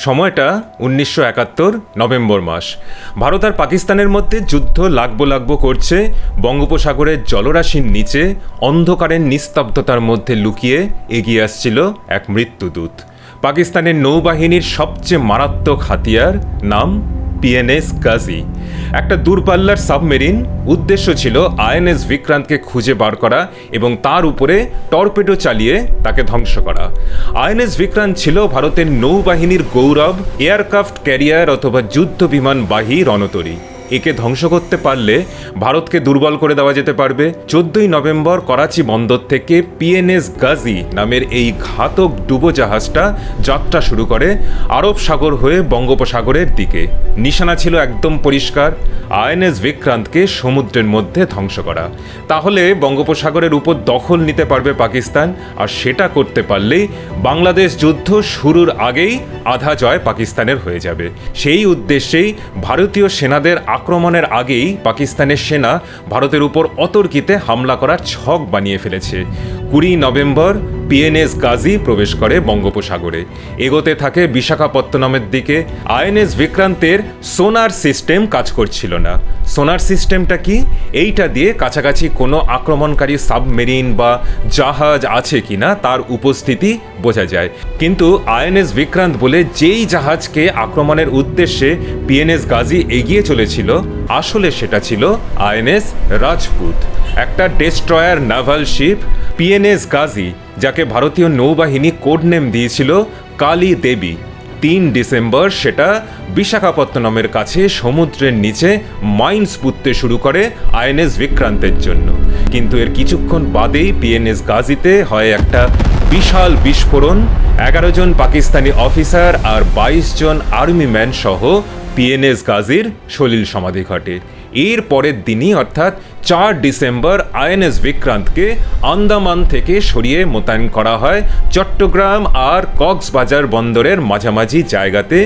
সময়টা 1971 নভেম্বর মাস। ভারত আর পাকিস্তানের মধ্যে যুদ্ধ লাগবো করছে। বঙ্গোপসাগরের জলরাশির নিচে অন্ধকারের নিস্তব্ধতার মধ্যে লুকিয়ে এগিয়ে আসছিল এক মৃত্যুদূত। পাকিস্তানের নৌবাহিনীর সবচেয়ে মারাত্মক হাতিয়ার, নাম পিএনএস গাজী। একটা দূরপাল্লার সাবমেরিন। উদ্দেশ্য ছিল আইএনএস বিক্রান্তকে খুঁজে বার করা এবং তার উপরে টর্পেডো চালিয়ে তাকে ধ্বংস করা। আইএনএস বিক্রান্ত ছিল ভারতের নৌবাহিনীর গৌরব, এয়ারক্রাফট ক্যারিয়ার অথবা যুদ্ধ বিমানবাহী রণতরী। একে ধ্বংস করতে পারলে ভারতকে দুর্বল করে দেওয়া যেতে পারবে। 14ই নভেম্বর করাচি বন্দর থেকে পিএনএস গাজী নামের এই ঘাতক ডুবোজাহাজটা যাত্রা শুরু করে আরব সাগর হয়ে বঙ্গোপসাগরের দিকে। নিশানা ছিল একদম পরিষ্কার, আইএনএস বিক্রান্তকে সমুদ্রের মধ্যে ধ্বংস করা। তাহলে বঙ্গোপসাগরের উপর দখল নিতে পারবে পাকিস্তান, আর সেটা করতে পারলেই বাংলাদেশ যুদ্ধ শুরুর আগেই আধা জয় পাকিস্তানের হয়ে যাবে। সেই উদ্দেশ্যেই ভারতীয় সেনাদের আক্রমণের আগেই পাকিস্তানের সেনা ভারতের উপর অতর্কিতে হামলা করার ছক বানিয়ে ফেলেছে। 20 নভেম্বর পিএনএস গাজী প্রবেশ করে বঙ্গোপসাগরে। এগোতে থাকে বিশাখাপত্তনমের দিকে। আইএনএস বিক্রান্তের সোনার সিস্টেম কাজ করছিল না। সোনার সিস্টেমটা কি? এইটা দিয়ে কাছাকাছি কোনো আক্রমণকারী সাবমেরিন বা জাহাজ আছে কিনা তার উপস্থিতি বোঝা যায়। কিন্তু আইএনএস বিক্রান্ত বলে যেই জাহাজকে আক্রমণের উদ্দেশ্যে পিএনএস গাজী এগিয়ে চলেছিল, আসলে সেটা ছিল আইএনএস রাজপুত, একটা destroyer naval ship. PNS Ghazi, যাকে ভারতীয় নৌবাহিনী কোড নেম দিয়েছিল কালী দেবী, 3 ডিসেম্বর সেটা বিশাখাপত্তনমের কাছে সমুদ্রের নিচে মাইন্স পুঁততে শুরু করে আইএনএস বিক্রান্তের জন্য। কিন্তু এর কিছুক্ষণ বাদেই পিএনএস গাজীতে হয় একটা বিশাল বিস্ফোরণ। 11 জন পাকিস্তানি অফিসার আর 22 জন আর্মি ম্যান সহ পিএনএস গাজীর সলিল সমাধি ঘটে। এর পরের দিনই অর্থাৎ 4 ডিসেম্বর আইএনএস বিক্রান্তকে আন্দামান থেকে সরিয়ে মোতায়েন করা হয় চট্টগ্রাম আর কক্সবাজার বন্দরের মাঝামাঝি জায়গাতে।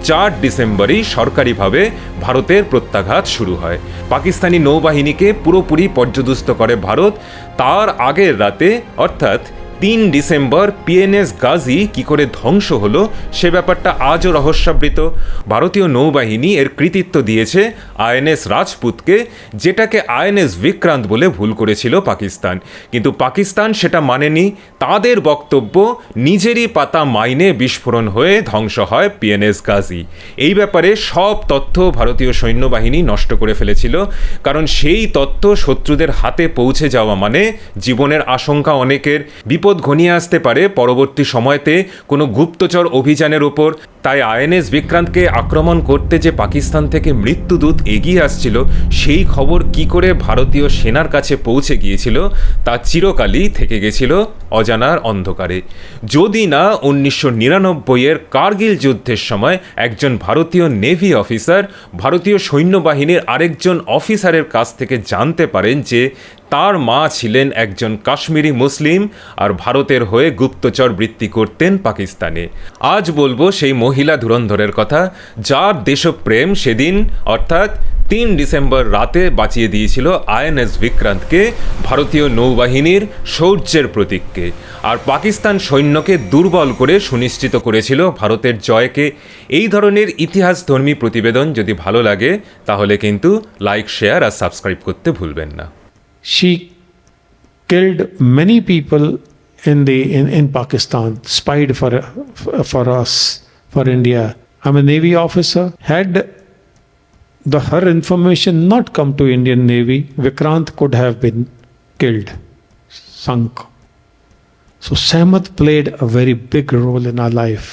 4 ডিসেম্বরই সরকারিভাবে ভারতের প্রত্যাঘাত শুরু হয়। পাকিস্তানি নৌবাহিনীকে পুরোপুরি পর্যদুস্ত করে ভারত। তার আগের রাতে অর্থাৎ 3 ডিসেম্বর পিএনএস গাজী কি করে ধ্বংস হলো সে ব্যাপারটা আজও রহস্যাবৃত। ভারতীয় নৌবাহিনী এর কৃতিত্ব দিয়েছে আইএনএস রাজপুতকে, যেটাকে আইএনএস বিক্রান্ত বলে ভুল করেছিল পাকিস্তান। কিন্তু পাকিস্তান সেটা মানেনি। তাদের বক্তব্য, নিজেরই পাতা মাইনে বিস্ফোরণ হয়ে ধ্বংস হয় পিএনএস গাজী। এই ব্যাপারে সব তথ্য ভারতীয় সৈন্যবাহিনী নষ্ট করে ফেলেছিল, কারণ সেই তথ্য শত্রুদের হাতে পৌঁছে যাওয়া মানে জীবনের আশঙ্কা অনেকের। বিপদ ঘনিয়ে আসতে পারে পরবর্তী সময়তে কোনো গুপ্তচর অভিযানের ওপর। তাই আইএনএস বিক্রান্তকে আক্রমণ করতে যে পাকিস্তান থেকে মৃত্যুদূত এগিয়ে আসছিল, সেই খবর কি করে ভারতীয় সেনার কাছে পৌঁছে গিয়েছিল তা চিরকালই থেকে গেছিল অজানার অন্ধকারে। যদি না 1999-এর কার্গিল যুদ্ধের সময় একজন ভারতীয় নেভি অফিসার ভারতীয় সৈন্যবাহিনীর আরেকজন অফিসারের কাছ থেকে জানতে পারেন যে তার মা ছিলেন একজন কাশ্মীরি মুসলিম আর ভারতের হয়ে গুপ্তচর বৃত্তি করতেন পাকিস্তানে। আজ বলবো সেই মহিলা ধুরন্ধরের কথা, যার দেশপ্রেম সেদিন অর্থাৎ 3 ডিসেম্বর রাতে বাঁচিয়ে দিয়েছিল আইএনএস বিক্রান্তকে, ভারতীয় নৌবাহিনীর শৌর্যের প্রতীককে, আর পাকিস্তান সৈন্যকে দুর্বল করে সুনিশ্চিত করেছিল ভারতের জয়কে। এই ধরনের ইতিহাসধর্মী প্রতিবেদন যদি ভালো লাগে তাহলে কিন্তু লাইক, শেয়ার আর সাবস্ক্রাইব করতে ভুলবেন না। She killed many people in Pakistan, spied for us, for India. I'm a Navy officer. Had her information not come to Indian Navy, Vikrant could have been killed, sunk. So Sehmat played a very big role in our life.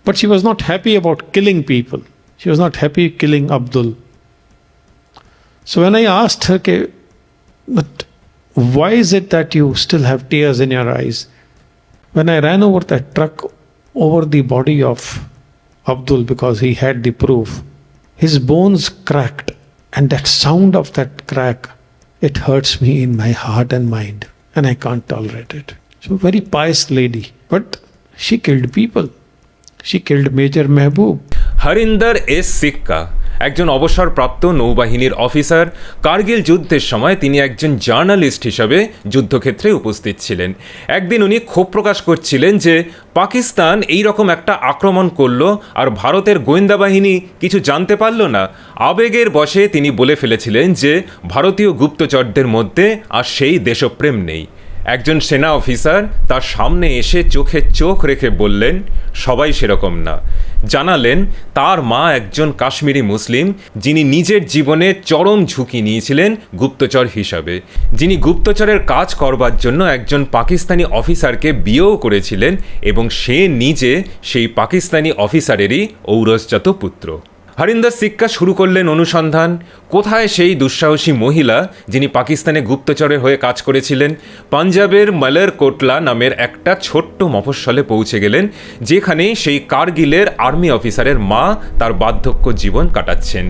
But she was not happy about killing people. She was not happy killing Abdul. So when I asked her, but why is it that you still have tears in your eyes? When I ran over that truck, over the body of Abdul, because he had the proof, his bones cracked, and that sound of that crack, it hurts me in my heart and mind, and I can't tolerate it. So very pious lady, but she killed people. She killed Major Mehboob. Harinder S Sikka একজন অবসরপ্রাপ্ত নৌবাহিনীর officer. Kargil যুদ্ধের সময় তিনি একজন journalist হিসাবে যুদ্ধক্ষেত্রে উপস্থিত ছিলেন। একদিন উনি ক্ষোভ প্রকাশ করছিলেন যে পাকিস্তান এই রকম একটা আক্রমণ করলো আর ভারতের গোয়েন্দা বাহিনী কিছু জানতে পারল না। আবেগের বশে তিনি বলে ফেলেছিলেন যে ভারতীয় গুপ্তচরদের মধ্যে আর সেই দেশপ্রেম নেই। একজন সেনা অফিসার তার সামনে এসে চোখে চোখ রেখে বললেন, সবাই সেরকম না। জানালেন তার মা একজন কাশ্মীরি মুসলিম, যিনি নিজের জীবনে চরম ঝুঁকি নিয়েছিলেন গুপ্তচর হিসাবে, যিনি গুপ্তচরের কাজ করবার জন্য একজন পাকিস্তানি অফিসারকে বিয়েও করেছিলেন এবং সে নিজে সেই পাকিস্তানি অফিসারেরই ঔরসজাত পুত্র। হরিন্দর সিক্কা শুরু করলেন অনুসন্ধান। কোথায় সেই দুঃসাহসী মহিলা যিনি পাকিস্তানে গুপ্তচরের হয়ে কাজ করেছিলেন? পাঞ্জাবের মালার কোটলা নামের একটা ছোট্ট মফস্বলে পৌঁছে গেলেন, যেখানে সেই কার্গিলের আর্মি অফিসারের মা তার বার্ধক্য জীবন কাটাচ্ছেন।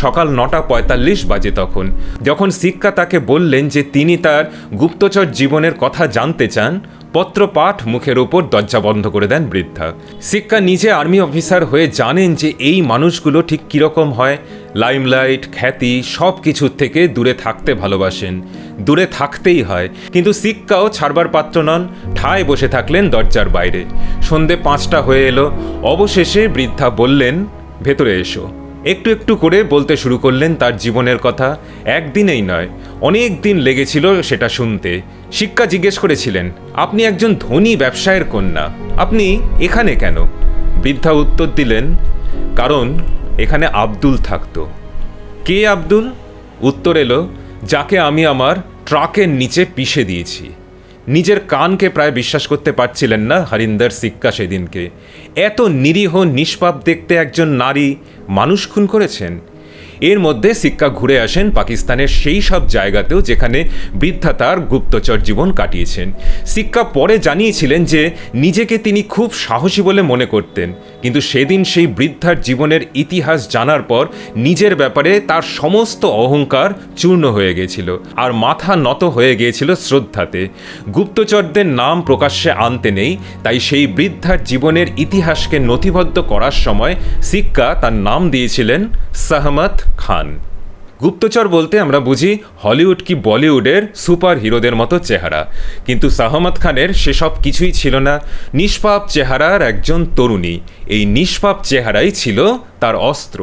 সকাল 9:45 বাজে তখন। যখন সিক্কা তাকে বললেন যে তিনি তার গুপ্তচর জীবনের কথা জানতে চান, পত্রপাঠ মুখের ওপর দরজা বন্ধ করে দেন বৃদ্ধা। সিক্কা নিজে আর্মি অফিসার হয়ে জানেন যে এই মানুষগুলো ঠিক কীরকম হয়। লাইমলাইট, খ্যাতি সব কিছুর থেকে দূরে থাকতে ভালোবাসেন। দূরে থাকতেই হয়, কিন্তু সিক্কাও ছাড়বার পাত্র নন। ঠায় বসে থাকলেন দরজার বাইরে। সন্ধে 5টা হয়ে এলো। অবশেষে বৃদ্ধা বললেন, ভেতরে এসো। একটু একটু করে বলতে শুরু করলেন তার জীবনের কথা। একদিনেই নয়, অনেক দিন লেগেছিল সেটা শুনতে। সিক্কা জিজ্ঞেস করেছিলেন, আপনি একজন ধনী ব্যবসায়ের কন্যা, আপনি এখানে কেন? বৃদ্ধা উত্তর দিলেন, কারণ এখানে আব্দুল থাকতো। কে আব্দুল? উত্তর এলো, যাকে আমি আমার ট্রাকের নিচে পিষে দিয়েছি। নিজের কানকে প্রায় বিশ্বাস করতে পারছিলেন না হরিন্দর সিক্কা সেদিনকে। এত নিরীহ নিষ্পাপ দেখতে একজন নারী মানুষ খুন করেছেন। এর মধ্যে সিক্কা ঘুরে আসেন পাকিস্তানের সেই সব জায়গাতেও যেখানে বৃদ্ধা তার গুপ্তচর জীবন কাটিয়েছেন। সিক্কা পরে জানিয়েছিলেন যে নিজেকে তিনি খুব সাহসী বলে মনে করতেন, কিন্তু সেদিন সেই বৃদ্ধার জীবনের ইতিহাস জানার পর নিজের ব্যাপারে তার সমস্ত অহংকার চূর্ণ হয়ে গিয়েছিল আর মাথা নত হয়ে গিয়েছিল শ্রদ্ধাতে। গুপ্তচরদের নাম প্রকাশ্যে আনতে নেই, তাই সেই বৃদ্ধার জীবনের ইতিহাসকে নথিবদ্ধ করার সময় সিক্কা তার নাম দিয়েছিলেন সাহমত খান। গুপ্তচর বলতে আমরা বুঝি হলিউড কি বলিউডের সুপার হিরোদের মতো চেহারা, কিন্তু সাহমত খানের সেসব কিছুই ছিল না। নিষ্পাপ চেহারার একজন তরুণী। এই নিষ্পাপ চেহারাই ছিল তার অস্ত্র।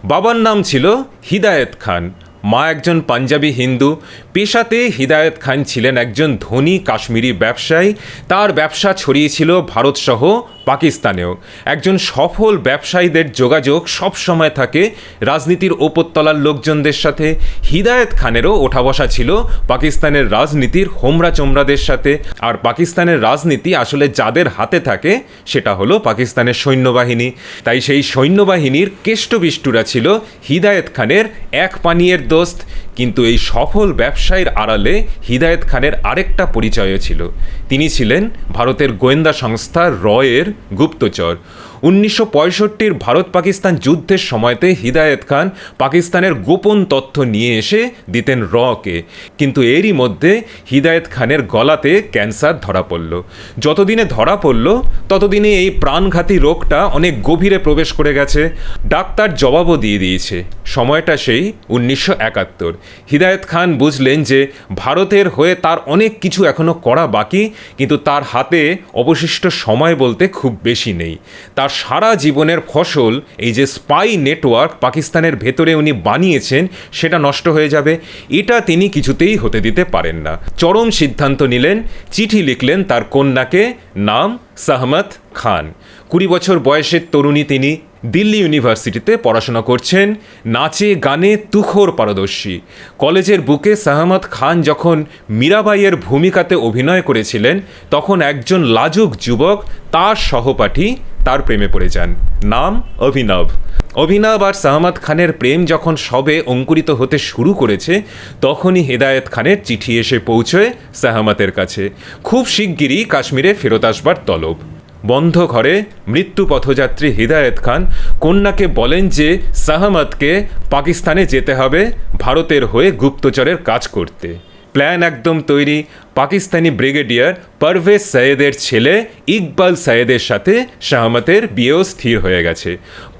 বাবার নাম ছিল হিদায়ত খান, মা একজন পাঞ্জাবি হিন্দু। পেশাতে হিদায়ত খান ছিলেন একজন ধনী কাশ্মীরি ব্যবসায়ী। তার ব্যবসা ছড়িয়েছিল ভারতসহ পাকিস্তানেও। একজন সফল ব্যবসায়ীদের যোগাযোগ সবসময় থাকে রাজনীতির ওপরতলার লোকজনদের সাথে। হিদায়ত খানেরও ওঠা বসা ছিল পাকিস্তানের রাজনীতির হোমরা চোমরাদের সাথে। আর পাকিস্তানের রাজনীতি আসলে যাদের হাতে থাকে সেটা হলো পাকিস্তানের সৈন্যবাহিনী। তাই সেই সৈন্যবাহিনীর কেষ্টবিষ্টুরা ছিল হিদায়ত খানের এক পানীয়ের দোস্ত। কিন্তু এই সফল ব্যবসায়ীর আড়ালে হিদায়ত খানের আরেকটা পরিচয়ও ছিল। তিনি ছিলেন ভারতের গোয়েন্দা সংস্থা রয়ের গুপ্তচর। 1965-র ভারত পাকিস্তান যুদ্ধের সময়তে হিদায়ত খান পাকিস্তানের গোপন তথ্য নিয়ে এসে দিতেন রকে। কিন্তু এরই মধ্যে হিদায়ত খানের গলাতে ক্যান্সার ধরা পড়ল। যতদিনে ধরা পড়ল ততদিনে এই প্রাণঘাতী রোগটা অনেক গভীরে প্রবেশ করে গেছে। ডাক্তার জবাবও দিয়ে দিয়েছে। সময়টা সেই 1971। হিদায়ত খান বুঝলেন যে ভারতের হয়ে তার অনেক কিছু এখনও করা বাকি, কিন্তু তার হাতে অবশিষ্ট সময় বলতে খুব বেশি নেই। তার সারা জীবনের ফসল, এই যে স্পাই নেটওয়ার্ক পাকিস্তানের ভেতরে উনি বানিয়েছেন, সেটা নষ্ট হয়ে যাবে। এটা তিনি কিছুতেই হতে দিতে পারেন না। চরম সিদ্ধান্ত নিলেন, চিঠি লিখলেন তার কন্যাকে, নাম সাহমত খান। 20 বছর বয়সের তরুণী তিনি। দিল্লি ইউনিভার্সিটিতে পড়াশোনা করছেন। নাচে গানে তুখোড় পারদর্শী। কলেজের বুকে সাহমত খান যখন মীরাবাইয়ের ভূমিকাতে অভিনয় করেছিলেন, তখন একজন লাজুক যুবক তার সহপাঠী তার প্রেমে পড়ে যান। নাম অভিনব। অভিনব আর সাহমত খানের প্রেম যখন সবে অঙ্কুরিত হতে শুরু করেছে, তখনই হিদায়ত খানের চিঠি এসে পৌঁছয় সাহমতের কাছে। খুব শিগগিরই কাশ্মীরে ফেরত আসবার তলব। বন্ধ ঘরে মৃত্যু পথযাত্রী হিদায়ত খান কন্যাকে বলেন যে সাহমতকে পাকিস্তানে যেতে হবে ভারতের হয়ে গুপ্তচরের কাজ করতে। প্ল্যান একদম তৈরি। পাকিস্তানি ব্রিগেডিয়ার পারভেজ সৈয়দের ছেলে ইকবাল সৈয়দের সাথে শাহমাতের বিয়েও স্থির হয়ে গেছে।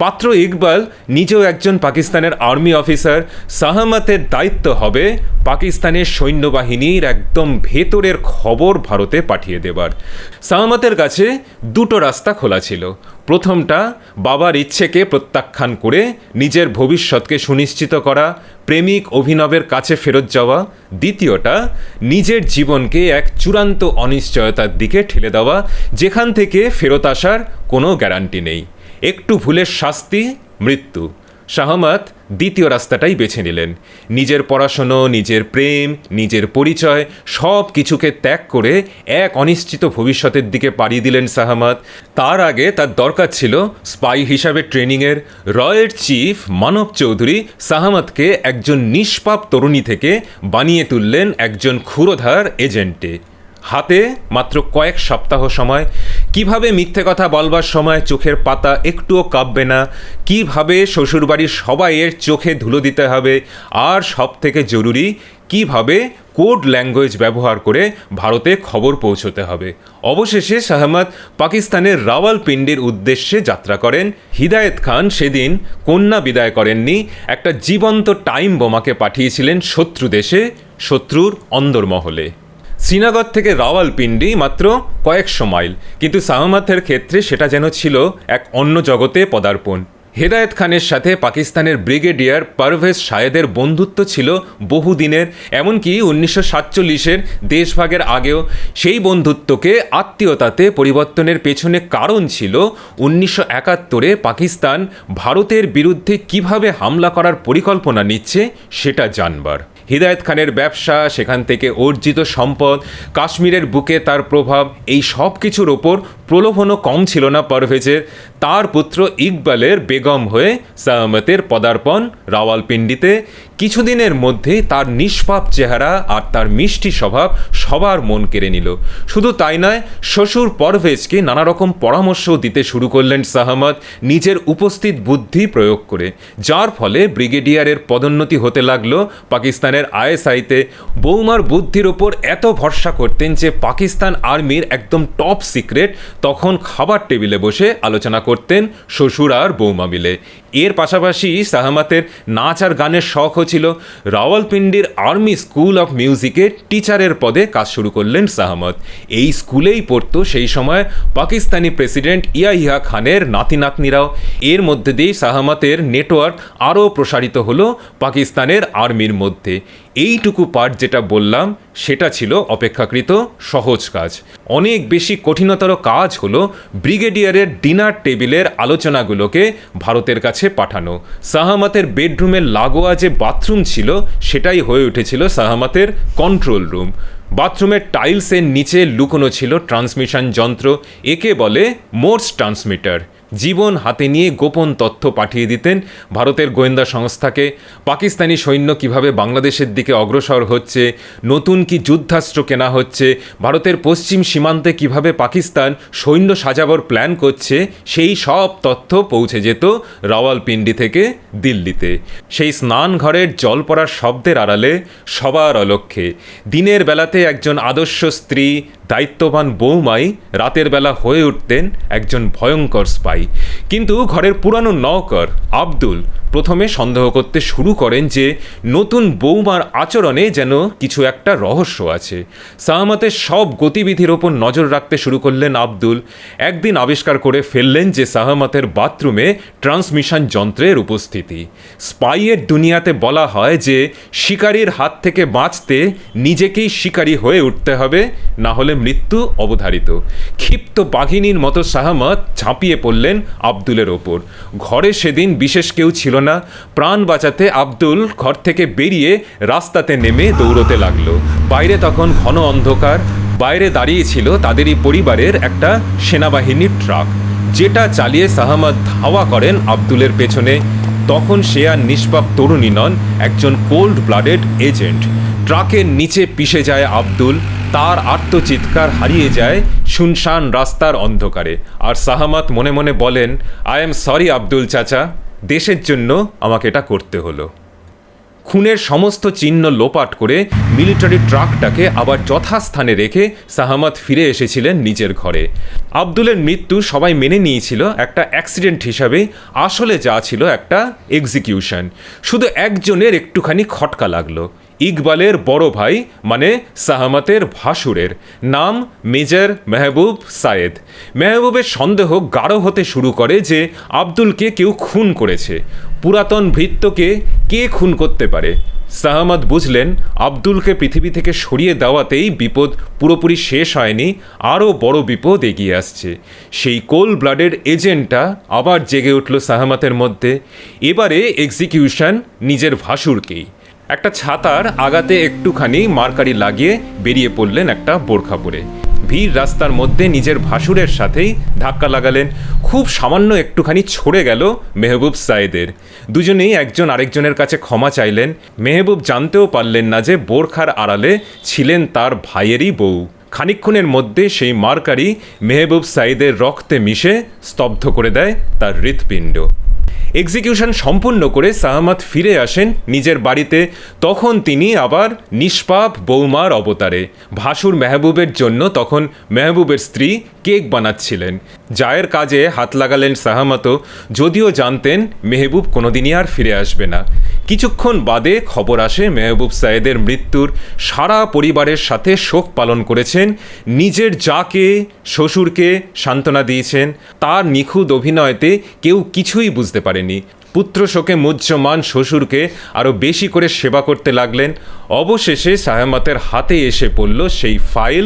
পাত্র ইকবাল নিজেও একজন পাকিস্তানের আর্মি অফিসার। শাহমাতের দায়িত্ব হবে পাকিস্তানের সৈন্যবাহিনীর একদম ভেতরের খবর ভারতে পাঠিয়ে দেবার। শাহমাতের কাছে দুটো রাস্তা খোলা ছিল। প্রথমটা বাবার ইচ্ছেকে প্রত্যাখ্যান করে নিজের ভবিষ্যৎকে সুনিশ্চিত করা, প্রেমিক অভিনবের কাছে ফেরত যাওয়া। দ্বিতীয়টা নিজের জীবনকে এক চূড়ান্ত অনিশ্চয়তার দিকে ঠেলে দেওয়া, যেখান থেকে ফেরত আসার কোনো গ্যারান্টি নেই। একটু ভুলের শাস্তি মৃত্যু। শাহমাত দ্বিতীয় রাস্তাটাই বেছে নিলেন। নিজের পড়াশুনো, নিজের প্রেম, নিজের পরিচয় সব কিছুকে ত্যাগ করে এক অনিশ্চিত ভবিষ্যতের দিকে পাড়ি দিলেন শাহমাত। তার আগে তার দরকার ছিল স্পাই হিসাবে ট্রেনিংয়ের। রয়ের চিফ মানব চৌধুরী শাহমাতকে একজন নিষ্পাপ তরুণী থেকে বানিয়ে তুললেন একজন ক্ষুরোধার এজেন্টে। হাতে মাত্র কয়েক সপ্তাহ সময়। কিভাবে মিথ্যে কথা বলবার সময় চোখের পাতা একটুও কাঁপবে না, কিভাবে শ্বশুরবাড়ির সবাইয়ের চোখে ধুলো দিতে হবে, আর সব থেকে জরুরি কিভাবে কোড ল্যাঙ্গুয়েজ ব্যবহার করে ভারতে খবর পৌঁছতে হবে। অবশেষে শাহমাত পাকিস্তানের রাওয়ালপিন্ডির উদ্দেশ্যে যাত্রা করেন। হিদায়েত খান সেদিন কন্যা বিদায় করেননি, একটা জীবন্ত টাইম বোমাকে পাঠিয়েছিলেন শত্রু দেশে, শত্রুর অন্দরমহলে। শ্রীনগর থেকে রাওয়ালপিন্ডি মাত্র কয়েকশো মাইল, কিন্তু শাহমাতের ক্ষেত্রে সেটা যেন ছিল এক অন্য জগতে পদার্পণ। হেদায়েত খানের সাথে পাকিস্তানের ব্রিগেডিয়ার পারভেজ সায়েদের বন্ধুত্ব ছিল বহুদিনের, এমনকি 1947-এর দেশভাগের আগেও। সেই বন্ধুত্বকে আত্মীয়তাতে পরিবর্তনের পেছনে কারণ ছিল 1971-এ পাকিস্তান ভারতের বিরুদ্ধে কিভাবে হামলা করার পরিকল্পনা নিচ্ছে সেটা জানবার। হিদায়েত খানের ব্যবসা, সেখান থেকে অর্জিত সম্পদ, কাশ্মীরের বুকে তার প্রভাব, এই সব কিছুর ওপর প্রলোভনও কম ছিল না পারভেজের। তার পুত্র ইকবালের বেগম হয়ে শাহমাতের পদার্পণ রাওয়ালপিন্ডিতে। কিছুদিনের মধ্যেই তার নিষ্পাপ চেহারা আর তার মিষ্টি স্বভাব সবার মন কেড়ে নিল। শুধু তাই নয়, শ্বশুর পারভেজকে নানা রকম পরামর্শও দিতে শুরু করলেন শাহমাত নিজের উপস্থিত বুদ্ধি প্রয়োগ করে, যার ফলে ব্রিগেডিয়ারের পদোন্নতি হতে লাগলো পাকিস্তানের আইএসআইতে। বৌমার বুদ্ধির ওপর এত ভরসা করতেন যে পাকিস্তান আর্মির একদম টপ সিক্রেট তখন খাবার টেবিলে বসে আলোচনা করতেন শ্বশুর আর বৌমা মিলে। এর পাশাপাশি শাহমাতের নাচ আর গানের শখও ছিল। রাওয়ালপিন্ডির আর্মি স্কুল অফ মিউজিকে টিচারের পদে কাজ শুরু করলেন শাহমাত। এই স্কুলেই পড়তো সেই সময় পাকিস্তানি প্রেসিডেন্ট ইয়াহিয়া খানের নাতি নাতনিরাও। এর মধ্যে দিয়েই শাহমাতের নেটওয়ার্ক আরও প্রসারিত হলো পাকিস্তানের আর্মির মধ্যে। এইটুকু পার্ট যেটা বললাম সেটা ছিল অপেক্ষাকৃত সহজ কাজ। অনেক বেশি কঠিনতর কাজ হলো ব্রিগেডিয়ারের ডিনার টেবিলের আলোচনাগুলোকে ভারতের কাছে পাঠানো। শাহমাতের বেডরুমের লাগোয়া যে বাথরুম ছিল সেটাই হয়ে উঠেছিল শাহমাতের কন্ট্রোল রুম। বাথরুমের টাইলসের নিচে লুকোনো ছিল ট্রান্সমিশন যন্ত্র, একে বলে মোর্স ট্রান্সমিটার। জীবন হাতে নিয়ে গোপন তথ্য পাঠিয়ে দিতেন ভারতের গোয়েন্দা সংস্থাকে। পাকিস্তানি সৈন্য কিভাবে বাংলাদেশের দিকে অগ্রসর হচ্ছে, নতুন কি যুদ্ধাস্ত্র কেনা হচ্ছে, ভারতের পশ্চিম সীমান্তে কিভাবে পাকিস্তান সৈন্য সাজাবার প্ল্যান করছে, সেই সব তথ্য পৌঁছে যেত রাওয়ালপিন্ডি থেকে দিল্লিতে। সেই স্নান ঘরের জল পড়ার শব্দের আড়ালে সবার অলক্ষ্যে দিনের বেলাতে একজন আদর্শ স্ত্রী, দায়িত্ববান বৌমাই রাতের বেলা হয়ে উঠতেন একজন ভয়ঙ্কর স্পাই। কিন্তু ঘরের পুরানো নওকর আব্দুল প্রথমে সন্দেহ করতে শুরু করেন যে নতুন বৌমার আচরণে যেন কিছু একটা রহস্য আছে। শাহমাতের সব গতিবিধির ওপর নজর রাখতে শুরু করলেন আব্দুল। একদিন আবিষ্কার করে ফেললেন যে শাহমাতের বাথরুমে ট্রান্সমিশন যন্ত্রের উপস্থিতি। স্পাইয়ের দুনিয়াতে বলা হয় যে শিকারীর হাত থেকে বাঁচতে নিজেকেই শিকারী হয়ে উঠতে হবে, না হলে মৃত্যু অবধারিত। ক্ষিপ্ত বাঘিনীর মতো শাহমাত ঝাঁপিয়ে পড়লেন আব্দুলের ওপর। ঘরে সেদিন বিশেষ কেউ ছিল না। প্রাণ বাঁচাতে আব্দুল ঘর থেকে বেরিয়ে রাস্তাতে নেমে দৌড়তে লাগলো। বাইরে তখন ঘন অন্ধকার। বাইরে দাঁড়িয়ে ছিল তাদেরই পরিবারের একটা সেনাবাহিনীর ট্রাক, যেটা চালিয়ে শাহমাত ধাওয়া করেন আব্দুলের পেছনে। তখন সে আর নিষ্পাপ তরুণী নন, একজন কোল্ড ব্লাডেড এজেন্ট। ট্রাকের নিচে পিষে যায় আব্দুল। তার আর্তচিৎকার হারিয়ে যায় শুনশান রাস্তার অন্ধকারে। আর শাহমাত মনে মনে বলেন, আই এম সরি আব্দুল চাচা, দেশের জন্য আমাকে এটা করতে হলো। খুনের সমস্ত চিহ্ন লোপাট করে মিলিটারি ট্রাকটাকে আবার যথাস্থানে রেখে সাহামাত ফিরে এসেছিলেন নিজের ঘরে। আব্দুলের মৃত্যু সবাই মেনে নিয়েছিল একটা অ্যাক্সিডেন্ট হিসাবে, আসলে যা ছিল একটা এক্সিকিউশন। শুধু একজনের একটুখানি খটকা লাগলো, ইকবালের বড় ভাই মানে সাহামাতের ভাসুরের নাম মেজর মেহবুব সায়েদ। মেহবুবের সন্দেহ গাঢ় হতে শুরু করে যে আব্দুলকে কেউ খুন করেছে। পুরাতন ভৃত্যকে কে খুন করতে পারে? সাহামাত বুঝলেন আব্দুলকে পৃথিবী থেকে সরিয়ে দেওয়াতেই বিপদ পুরোপুরি শেষ হয়নি, আরও বড় বিপদ এগিয়ে আসছে। সেই কোল ব্লাডের এজেন্টটা আবার জেগে উঠল সাহামাতের মধ্যে। এবারে এক্সিকিউশন নিজের ভাসুরকেই। একটা ছাতার আগাতে একটুখানি মার্কারি লাগিয়ে বেরিয়ে পড়লেন একটা বোরখা পরে। ভিড় রাস্তার মধ্যে নিজের ভাসুরের সাথেই ধাক্কা লাগালেন। খুব সামান্য একটুখানি ছড়ে গেল মেহবুব সায়েদের। দুজনেই একজন আরেকজনের কাছে ক্ষমা চাইলেন। মেহবুব জানতেও পারলেন না যে বোরখার আড়ালে ছিলেন তার ভাইয়েরই বউ। খানিকক্ষণের মধ্যে সেই মার্কারি মেহবুব সায়েদের রক্তে মিশে স্তব্ধ করে দেয় তার হৃৎপিণ্ড। এক্সিকিউশন সম্পূর্ণ করে সাহামাত ফিরে আসেন নিজের বাড়িতে। তখন তিনি আবার নিষ্পাপ বৌমার অবতারে। ভাসুর মেহবুবের জন্য তখন মেহবুবের স্ত্রী কেক বানাচ্ছিলেন। জায়ের কাজে হাত লাগালেন সাহামাতও, যদিও জানতেন মেহবুব কোনোদিনই আর ফিরে আসবে না। কিছুক্ষণ বাদে খবর আসে মেহবুব সায়েদের মৃত্যুর। সারা পরিবারের সাথে শোক পালন করেছেন। নিজের জাকে শ্বশুরকে সান্ত্বনা দিয়েছেন। তার নিখুঁত অভিনয়তে কেউ কিছুই বুঝতে পারেনি। পুত্র শোকে মুহ্যমান শ্বশুরকে আরও বেশি করে সেবা করতে লাগলেন। অবশেষে সাহামাতের হাতে এসে পড়ল সেই ফাইল।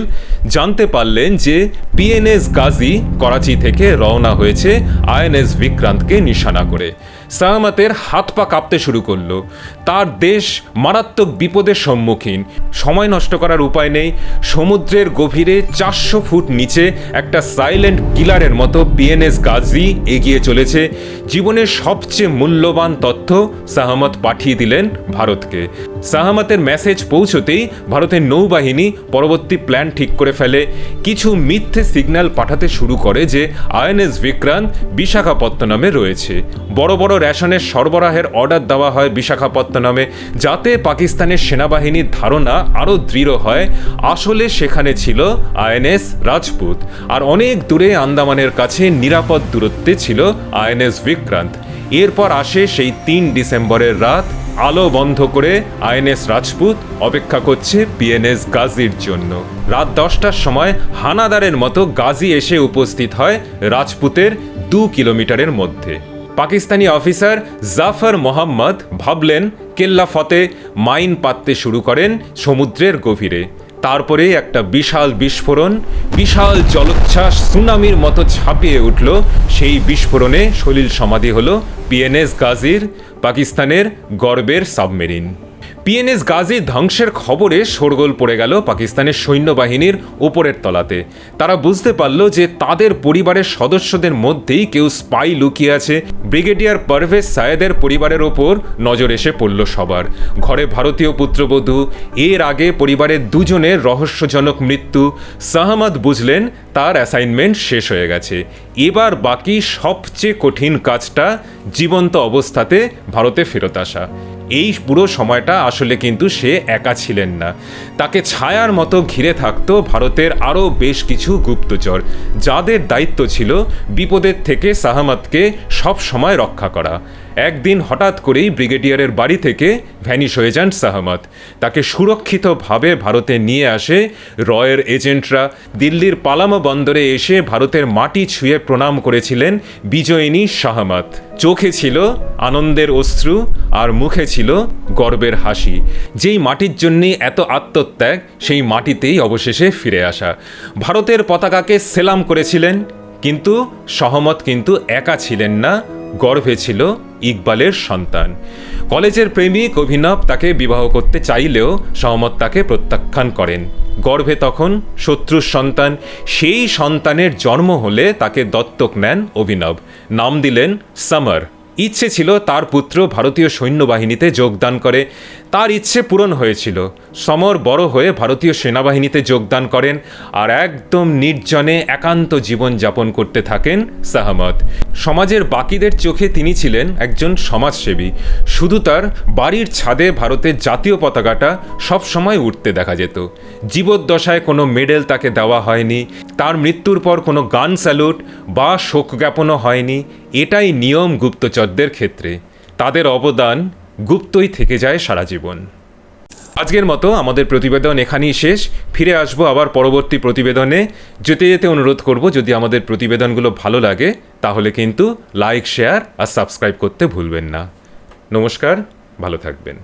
জানতে পারলেন যে পিএনএস গাজী করাচি থেকে রওনা হয়েছে আইএনএস বিক্রান্তকে নিশানা করে। সাহামাতের হাত পা কাঁপতে শুরু করলো। তার দেশ মারাত্মক বিপদের সম্মুখীন। সময় নষ্ট করার উপায় নেই। সমুদ্রের গভীরে 400 ফুট নিচে একটা সাইলেন্ট কিলারের মতো পিএনএস গাজী এগিয়ে চলেছে। জীবনের সবচেয়ে মূল্যবান তথ্য সাহামাত পাঠিয়ে দিলেন ভারতকে। সাহামাতের মেসেজ পৌঁছতেই ভারতের নৌবাহিনী পরবর্তী প্ল্যান ঠিক করে ফেলে। কিছু মিথ্যে সিগন্যাল পাঠাতে শুরু করে যে আইএনএস বিক্রান্ত বিশাখাপত্তনমে রয়েছে। বড় বড় রেশনের সরবরাহের অর্ডার দেওয়া হয় বিশাখাপত্তনমে, যাতে পাকিস্তানের সেনাবাহিনীর ধারণা আরও দৃঢ় হয় আসলে সেখানে ছিল আইএনএস রাজপুত, আর অনেক দূরে আন্দামানের কাছে নিরাপদ দূরত্বে ছিল আইএনএস বিক্রান্ত। এরপর আসে সেই 3 ডিসেম্বরের রাত। আলো বন্ধ করে আইএনএস রাজপুত অপেক্ষা করছে পিএনএস গাজীর জন্য। রাত 10টার সময় হানাদারের মতো গাজী এসে উপস্থিত হয় রাজপুতের 2 কিলোমিটারের মধ্যে। পাকিস্তানি অফিসার জাফর মোহাম্মদ ভাবলেন কেল্লা ফতে মাইন পাততে শুরু করেন সমুদ্রের গভীরে। তারপরে একটা বিশাল বিস্ফোরণ, বিশাল জলোচ্ছ্বাস সুনামির মতো ছাপিয়ে উঠল। সেই বিস্ফোরণে সলিল সমাধি হলো পিএনএস গাজীর, পাকিস্তানের গর্বের সাবমেরিন। পিএনএস গাজী ধ্বংসের খবরে শোরগোল পড়ে গেল পাকিস্তানের সৈন্যবাহিনীর ওপরের তলাতে। তারা বুঝতে পারল যে তাদের পরিবারের সদস্যদের মধ্যেই কেউ স্পাই লুকিয়ে আছে। ব্রিগেডিয়ার পারভেজ সায়েদের পরিবারের ওপর নজর এসে পড়ল সবার। ঘরে ভারতীয় পুত্রবধূ, এর আগে পরিবারের 2 জনের রহস্যজনক মৃত্যু। সাহামাত বুঝলেন তার অ্যাসাইনমেন্ট শেষ হয়ে গেছে। এবার বাকি সবচেয়ে কঠিন কাজটা জীবন্ত অবস্থাতে ভারতে ফেরত আসা। এই পুরো সময়টা আসলে কিন্তু সে একা ছিলেন না। তাকে ছায়ার মতো ঘিরে থাকতো ভারতের আরও বেশ কিছু গুপ্তচর, যাদের দায়িত্ব ছিল বিপদের থেকে সাহামাতকে সব সময় রক্ষা করা। একদিন হঠাৎ করেই ব্রিগেডিয়ারের বাড়ি থেকে ভ্যানিশ হয়ে যান সাহামাত। তাকে সুরক্ষিতভাবে ভারতে নিয়ে আসে রয়ের এজেন্টরা। দিল্লির পালামো বন্দরে এসে ভারতের মাটি ছুঁয়ে প্রণাম করেছিলেন বিজয়িনী সাহামাত। চোখে ছিল আনন্দের অশ্রু আর মুখে ছিল গর্বের হাসি। যেই মাটির জন্যে এত আত্মত্যাগ, সেই মাটিতেই অবশেষে ফিরে আসা। ভারতের পতাকাকে সেলাম করেছিলেন। কিন্তু সহমত কিন্তু একা ছিলেন না, গর্ভে ছিল ইকবালের সন্তান। কলেজের প্রেমিক অভিনব তাকে বিবাহ করতে চাইলেও সহমত তাকে প্রত্যাখ্যান করেন। গর্ভে তখন শত্রুর সন্তান। সেই সন্তানের জন্ম হলে তাকে দত্তক নেন অভিনব। নাম দিলেন সমর, ইচ্ছে ছিল তার পুত্র ভারতীয় সৈন্যবাহিনীতে যোগদান করে। তার ইচ্ছে পূরণ হয়েছিল। সমর বড় হয়ে ভারতীয় সেনাবাহিনীতে যোগদান করেন আর একদম নির্জনে একান্ত জীবন যাপন করতে থাকেন সাহামত। সমাজের বাকিদের চোখে তিনি ছিলেন একজন সমাজসেবী। শুধু তার বাড়ির ছাদে ভারতের জাতীয় পতাকাটা সবসময় উঠতে দেখা যেত। জীবদ্দশায় কোনো মেডেল তাকে দেওয়া হয়নি। তার মৃত্যুর পর কোনো গান স্যালুট বা শোক জ্ঞাপনও হয়নি। এটাই নিয়ম গুপ্তচরদের ক্ষেত্রে। তাদের অবদান গুপ্তই থেকে যায় সারা জীবন। আজকের মতো আমাদের প্রতিবেদন এখানেই শেষ। ফিরে আসবো আবার পরবর্তী প্রতিবেদনে। যেতে যেতে অনুরোধ করব, যদি আমাদের প্রতিবেদনগুলো ভালো লাগে তাহলে কিন্তু লাইক, শেয়ার আর সাবস্ক্রাইব করতে ভুলবেন না। নমস্কার, ভালো থাকবেন।